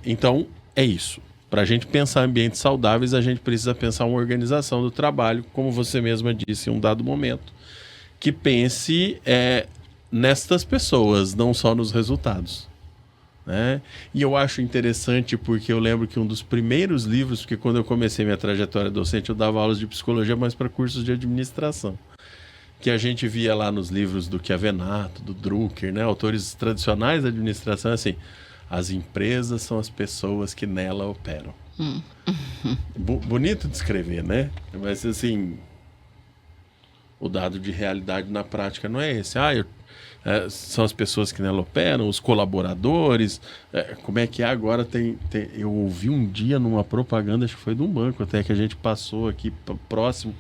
Então, é isso. Para a gente pensar ambientes saudáveis, a gente precisa pensar uma organização do trabalho, como você mesma disse em um dado momento, que pense nestas pessoas, não só nos resultados. Né? E eu acho interessante porque eu lembro que um dos primeiros livros, porque quando eu comecei minha trajetória docente eu dava aulas de psicologia, mas para cursos de administração. que a gente via lá nos livros do Chiavenato, do Drucker, né? Autores tradicionais da administração, assim, as empresas são as pessoas que nela operam. Bonito de escrever, né? Mas, assim, o dado de realidade na prática não é esse. São as pessoas que nela operam, os colaboradores. Como é que é agora? Eu ouvi um dia numa propaganda, acho que foi de um banco até, que a gente passou aqui próximo,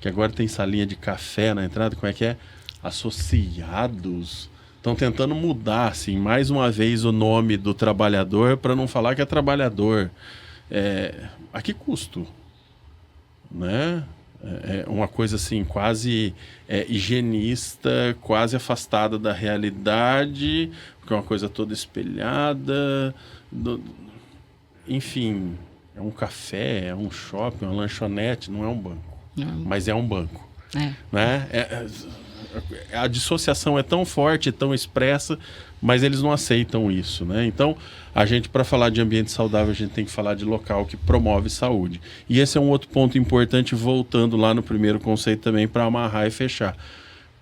que agora tem salinha de café na entrada. Como é que é? Associados. Estão tentando mudar, assim, mais uma vez o nome do trabalhador para não falar que é trabalhador. A que custo? Né? É uma coisa assim, quase higienista, quase afastada da realidade, porque é uma coisa toda espelhada. Enfim, é um café, é um shopping, uma lanchonete, não é um banco. Mas é um banco. Né? A dissociação é tão forte, tão expressa, mas eles não aceitam isso, né? Então, a gente, para falar de ambiente saudável, a gente tem que falar de local que promove saúde. E esse é um outro ponto importante, voltando lá no primeiro conceito também, para amarrar e fechar.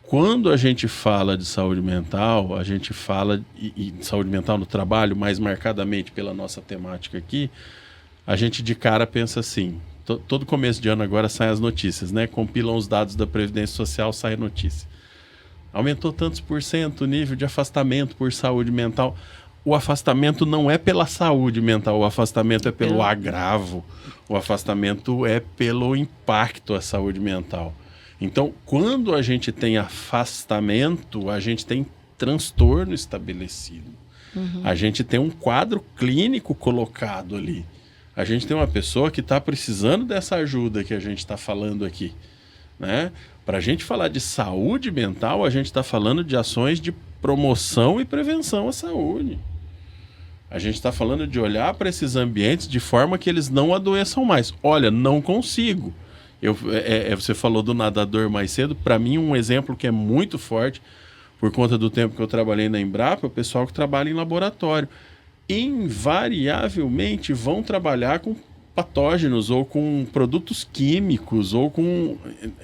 Quando a gente fala de saúde mental, a gente fala e saúde mental no trabalho, mais marcadamente pela nossa temática aqui, a gente de cara pensa assim, todo começo de ano agora saem as notícias, né? Compilam os dados da Previdência Social, sai a notícia. Aumentou tantos % o nível de afastamento por saúde mental. O afastamento não é pela saúde mental, o afastamento é pelo agravo, o afastamento é pelo impacto à saúde mental. Então, quando a gente tem afastamento, a gente tem transtorno estabelecido. A gente tem um quadro clínico colocado ali. A gente tem uma pessoa que está precisando dessa ajuda que a gente está falando aqui, né? Para a gente falar de saúde mental, a gente está falando de ações de promoção e prevenção à saúde. A gente está falando de olhar para esses ambientes de forma que eles não adoeçam mais. Olha, não consigo. Você falou do nadador mais cedo. Para mim, um exemplo que é muito forte, por conta do tempo que eu trabalhei na Embrapa, é o pessoal que trabalha em laboratório. Invariavelmente vão trabalhar com patógenos ou com produtos químicos ou com...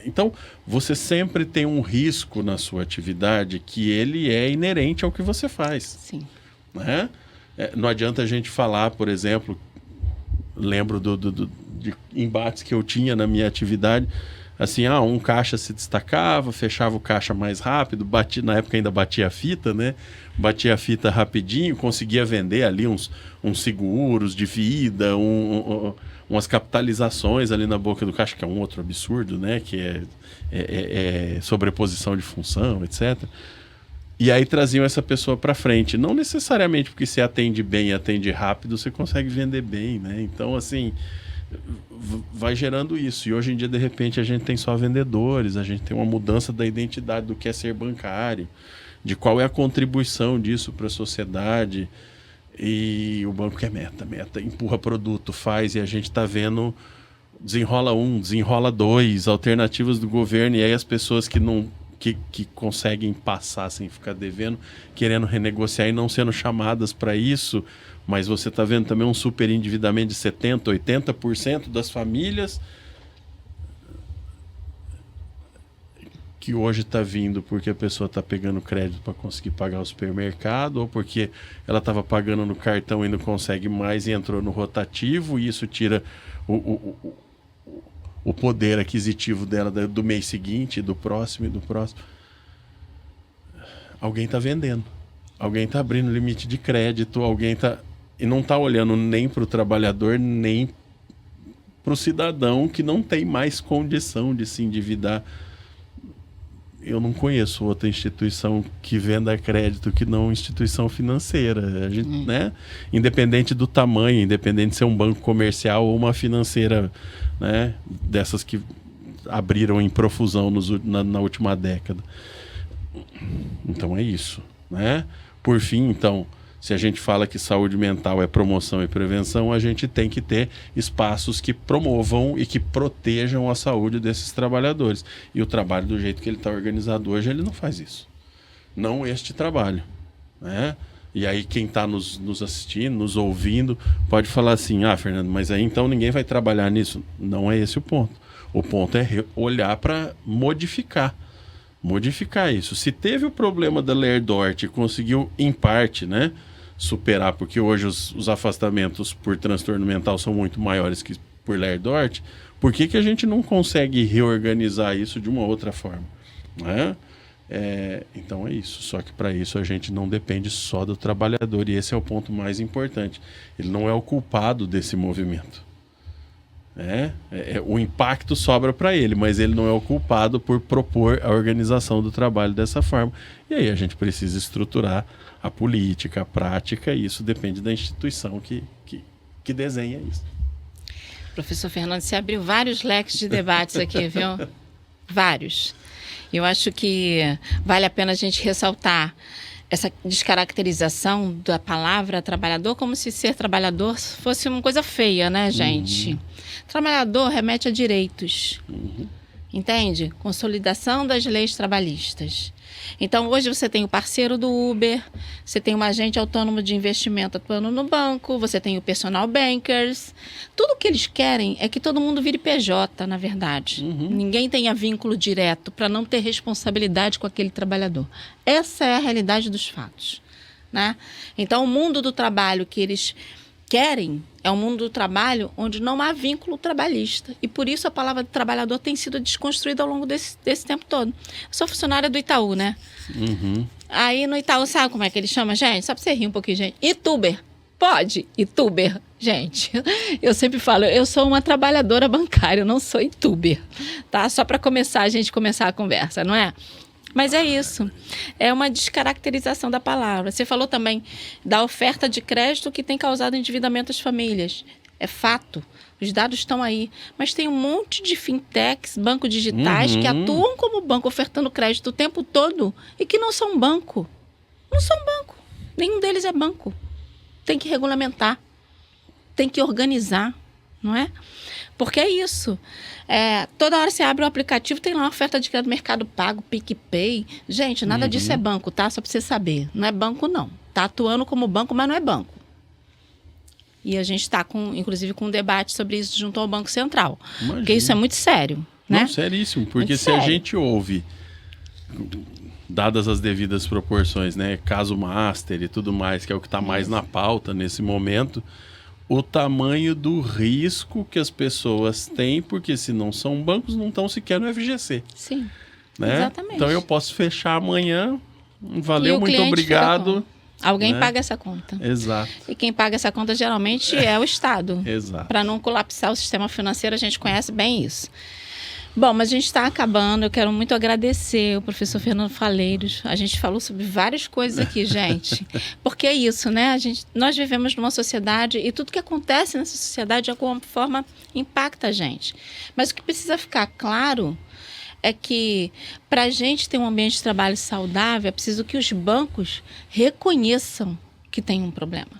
Então, você sempre tem um risco na sua atividade que ele é inerente ao que você faz. Sim. Né? Não adianta a gente falar, por exemplo, lembro de embates que eu tinha na minha atividade, assim, um caixa se destacava, fechava o caixa mais rápido, na época ainda batia a fita, né? Batia a fita rapidinho, conseguia vender ali uns seguros de vida, umas capitalizações ali na boca do caixa, que é um outro absurdo, né? Que é sobreposição de função, etc. E aí traziam essa pessoa para frente. Não necessariamente porque você atende bem e atende rápido, você consegue vender bem, né? Então, assim, vai gerando isso. E hoje em dia, de repente, a gente tem só vendedores, a gente tem uma mudança da identidade do que é ser bancário, de qual é a contribuição disso para a sociedade. E o banco quer meta, empurra produto, faz, e a gente está vendo desenrola desenrola dois, alternativas do governo, e aí as pessoas que conseguem passar sem ficar devendo, querendo renegociar e não sendo chamadas para isso. Mas você está vendo também um superendividamento de 70%, 80% das famílias que hoje está vindo porque a pessoa está pegando crédito para conseguir pagar o supermercado, ou porque ela estava pagando no cartão e não consegue mais e entrou no rotativo, e isso tira o poder aquisitivo dela do mês seguinte, do próximo e do próximo. Alguém está vendendo, alguém está abrindo limite de crédito, alguém está... E não está olhando nem para o trabalhador, nem para o cidadão que não tem mais condição de se endividar. Eu não conheço outra instituição que venda crédito que não instituição financeira. A gente, né? Independente do tamanho, independente de ser um banco comercial ou uma financeira, né? Dessas que abriram em profusão na última década. Então é isso, né? Por fim, então... Se a gente fala que saúde mental é promoção e prevenção, a gente tem que ter espaços que promovam e que protejam a saúde desses trabalhadores. E o trabalho, do jeito que ele está organizado hoje, ele não faz isso. Não este trabalho, né? E aí quem está nos assistindo, nos ouvindo, pode falar assim, Fernando, mas aí então ninguém vai trabalhar nisso. Não é esse o ponto. O ponto é olhar para modificar modificar isso. Se teve o problema da Lerdort e conseguiu, em parte, né, superar, porque hoje os afastamentos por transtorno mental são muito maiores que por Lerdort, por que a gente não consegue reorganizar isso de uma outra forma? Né? Então é isso. Só que para isso a gente não depende só do trabalhador, e esse é o ponto mais importante. Ele não é o culpado desse movimento. O impacto sobra para ele, mas ele não é o culpado por propor a organização do trabalho dessa forma. E aí a gente precisa estruturar a política, a prática, e isso depende da instituição que desenha isso. Professor Fernando, você abriu vários leques de debates aqui, viu? Vários. Eu acho que vale a pena a gente ressaltar essa descaracterização da palavra trabalhador, como se ser trabalhador fosse uma coisa feia, né, gente? Trabalhador remete a direitos, entende? Consolidação das leis trabalhistas. Então, hoje você tem o parceiro do Uber, você tem um agente autônomo de investimento atuando no banco, você tem o personal bankers. Tudo que eles querem é que todo mundo vire PJ, na verdade. Ninguém tenha vínculo direto para não ter responsabilidade com aquele trabalhador. Essa é a realidade dos fatos, né? Então, o mundo do trabalho que eles querem é um mundo do trabalho onde não há vínculo trabalhista. E por isso a palavra trabalhador tem sido desconstruída ao longo desse tempo todo. Eu sou funcionária do Itaú, né? Aí no Itaú, sabe como é que ele chama, gente? Só para você rir um pouquinho, gente. Ituber. Pode? Ituber. Gente, eu sempre falo, eu sou uma trabalhadora bancária, eu não sou Ituber. Tá? Só para começar, a gente começar a conversa, não é? Mas é isso, é uma descaracterização da palavra. Você falou também da oferta de crédito que tem causado endividamento às famílias. É fato, os dados estão aí. Mas tem um monte de fintechs, bancos digitais, que atuam como banco, ofertando crédito o tempo todo e que não são banco. Não são banco, nenhum deles é banco. Tem que regulamentar, tem que organizar, não é? Porque é isso. Toda hora você abre o aplicativo, tem lá uma oferta de crédito, Mercado Pago, PicPay. Gente, nada disso é banco, tá? Só para você saber. Não é banco, não. Tá atuando como banco, mas não é banco. E a gente está, inclusive, com um debate sobre isso junto ao Banco Central. Imagina. Porque isso é muito sério, né? Não, seríssimo. Porque muito se sério. A gente ouve, dadas as devidas proporções, né? Caso Master e tudo mais, que é o que está mais na pauta nesse momento, o tamanho do risco que as pessoas têm, porque se não são bancos, não estão sequer no FGC. Sim, né? Exatamente. Então eu posso fechar amanhã, valeu, muito obrigado. Alguém né? paga essa conta. Exato. E quem paga essa conta geralmente é o Estado. Exato. Para não colapsar o sistema financeiro, a gente conhece bem isso. Bom, mas a gente está acabando. Eu quero muito agradecer o professor Fernando Falleiros. A gente falou sobre várias coisas aqui, gente. Porque é isso, né? Nós vivemos numa sociedade e tudo que acontece nessa sociedade, de alguma forma, impacta a gente. Mas o que precisa ficar claro é que, para a gente ter um ambiente de trabalho saudável, é preciso que os bancos reconheçam que tem um problema.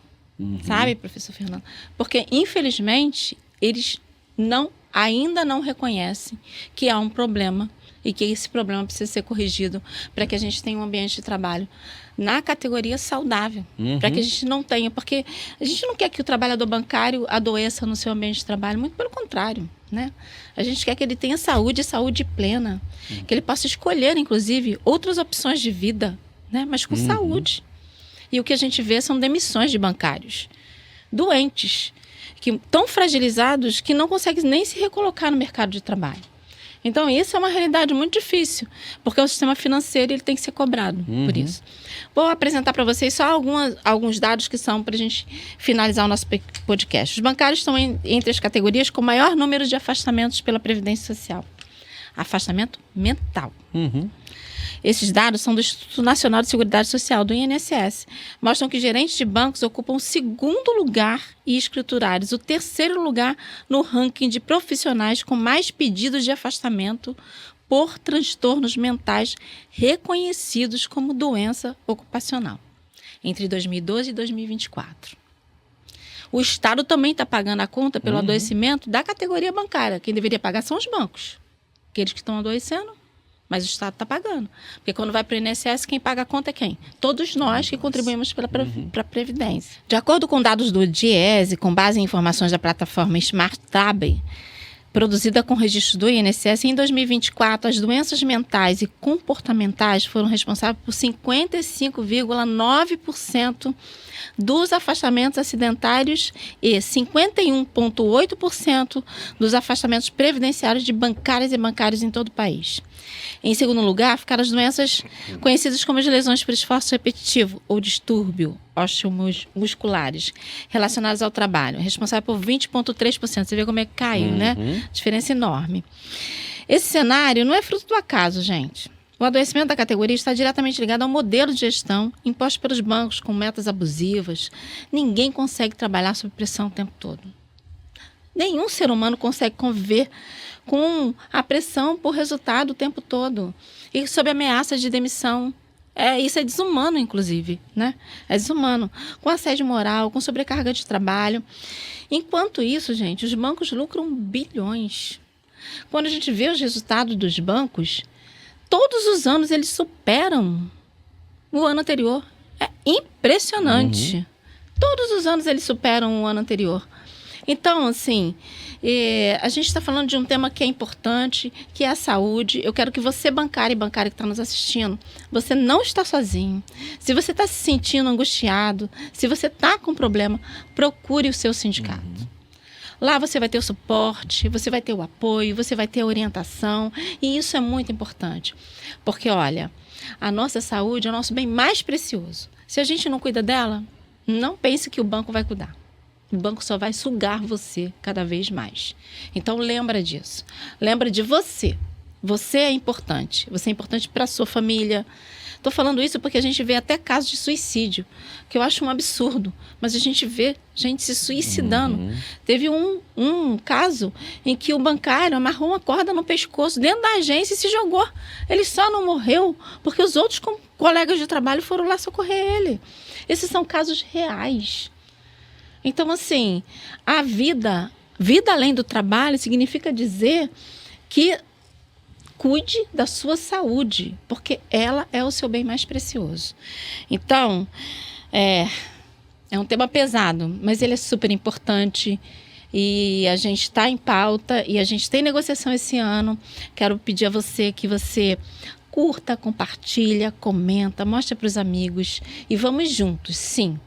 Sabe, professor Fernando? Porque, infelizmente, eles ainda não reconhecem que há um problema e que esse problema precisa ser corrigido para que a gente tenha um ambiente de trabalho na categoria saudável, para que a gente não tenha, porque a gente não quer que o trabalhador bancário adoeça no seu ambiente de trabalho, muito pelo contrário, né? A gente quer que ele tenha saúde plena, que ele possa escolher, inclusive, outras opções de vida, né? Mas com saúde. E o que a gente vê são demissões de bancários, doentes, tão fragilizados que não conseguem nem se recolocar no mercado de trabalho. Então, isso é uma realidade muito difícil, porque o sistema financeiro ele tem que ser cobrado por isso. Vou apresentar para vocês só alguns dados que são para a gente finalizar o nosso podcast. Os bancários estão entre as categorias com maior número de afastamentos pela Previdência Social. Afastamento mental. Esses dados são do Instituto Nacional de Seguridade Social, do INSS. Mostram que gerentes de bancos ocupam o 2º lugar e escriturários o 3º lugar no ranking de profissionais com mais pedidos de afastamento por transtornos mentais reconhecidos como doença ocupacional, entre 2012 e 2024. O Estado também está pagando a conta pelo adoecimento da categoria bancária. Quem deveria pagar são os bancos. Aqueles que estão adoecendo, mas o Estado está pagando. Porque quando vai para o INSS, quem paga a conta é quem? Todos nós que contribuímos para a Previdência. De acordo com dados do DIEESE, com base em informações da plataforma Smart Tab, produzida com registro do INSS, em 2024, as doenças mentais e comportamentais foram responsáveis por 55,9% dos afastamentos acidentários e 51,8% dos afastamentos previdenciários de bancárias e bancários em todo o país. Em segundo lugar, ficaram as doenças conhecidas como as lesões por esforço repetitivo ou distúrbio osteomusculares relacionadas ao trabalho, responsável por 20,3%. Você vê como é que caiu, né? Diferença enorme. Esse cenário não é fruto do acaso, gente. O adoecimento da categoria está diretamente ligado ao modelo de gestão imposto pelos bancos com metas abusivas. Ninguém consegue trabalhar sob pressão o tempo todo. Nenhum ser humano consegue conviver com a pressão por resultado o tempo todo. E sob ameaça de demissão. Isso é desumano, inclusive, né? É desumano. Com assédio moral, com sobrecarga de trabalho. Enquanto isso, gente, os bancos lucram bilhões. Quando a gente vê os resultados dos bancos, todos os anos eles superam o ano anterior. É impressionante. Todos os anos eles superam o ano anterior. Então, assim, a gente está falando de um tema que é importante, que é a saúde. Eu quero que você, bancário e bancária que está nos assistindo, você não está sozinho. Se você está se sentindo angustiado, se você está com problema, procure o seu sindicato. Lá você vai ter o suporte, você vai ter o apoio, você vai ter a orientação. E isso é muito importante. Porque, olha, a nossa saúde é o nosso bem mais precioso. Se a gente não cuida dela, não pense que o banco vai cuidar. O banco só vai sugar você cada vez mais. Então, lembra disso. Lembra de você. Você é importante. Você é importante para a sua família. Estou falando isso porque a gente vê até casos de suicídio, que eu acho um absurdo. Mas a gente vê gente se suicidando. Teve um caso em que o bancário amarrou uma corda no pescoço dentro da agência e se jogou. Ele só não morreu porque os outros colegas de trabalho foram lá socorrer ele. Esses são casos reais. Então, assim, a vida além do trabalho significa dizer que cuide da sua saúde, porque ela é o seu bem mais precioso. Então, é um tema pesado, mas ele é super importante e a gente está em pauta e a gente tem negociação esse ano. Quero pedir a você que você curta, compartilha, comenta, mostra para os amigos e vamos juntos, sim.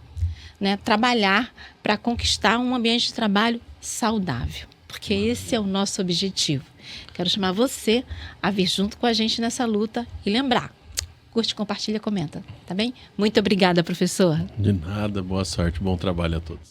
Né, trabalhar para conquistar um ambiente de trabalho saudável, porque esse é o nosso objetivo. Quero chamar você a vir junto com a gente nessa luta e lembrar, curte, compartilha, comenta, tá bem? Muito obrigada, professor. De nada, boa sorte, bom trabalho a todos.